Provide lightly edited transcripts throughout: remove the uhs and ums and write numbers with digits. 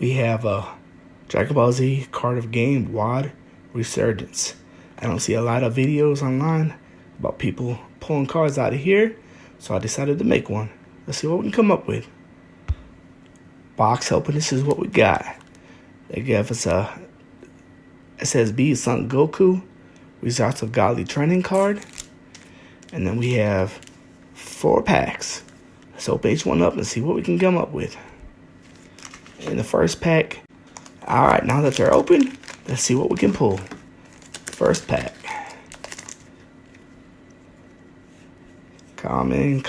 we have a Dragon Ball Z card of game WAD Resurgence. I don't see a lot of videos online about people pulling cards out of here, so I decided to make one. Let's see what we can come up with. Box open, this is what we got. They gave us a SSB Son Goku, Results of Godly Training card. And then we have 4 packs. Let's open each one up and see what we can come up with. In the first pack, alright, now that they're open, let's see what we can pull. First pack. Common.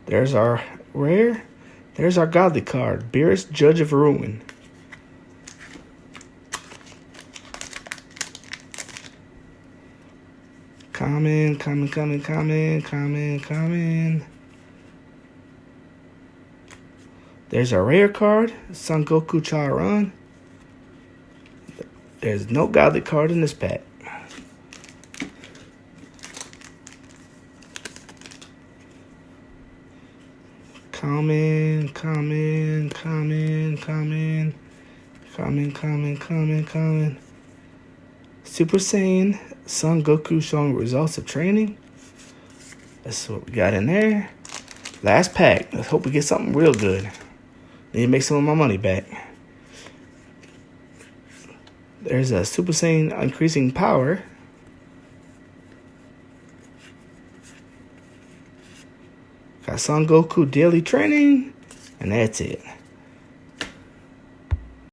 There's our rare. There's our godly card, Beerus, Judge of Ruin. Common. There's a rare card, Son Goku Charon. There's no godly card in this pack. Common. Super Saiyan, Son Goku showing results of training. That's what we got in there. Last pack. Let's hope we get something real good. Need to make some of my money back. There's a Super Saiyan increasing power. Got Son Goku daily training. And that's it.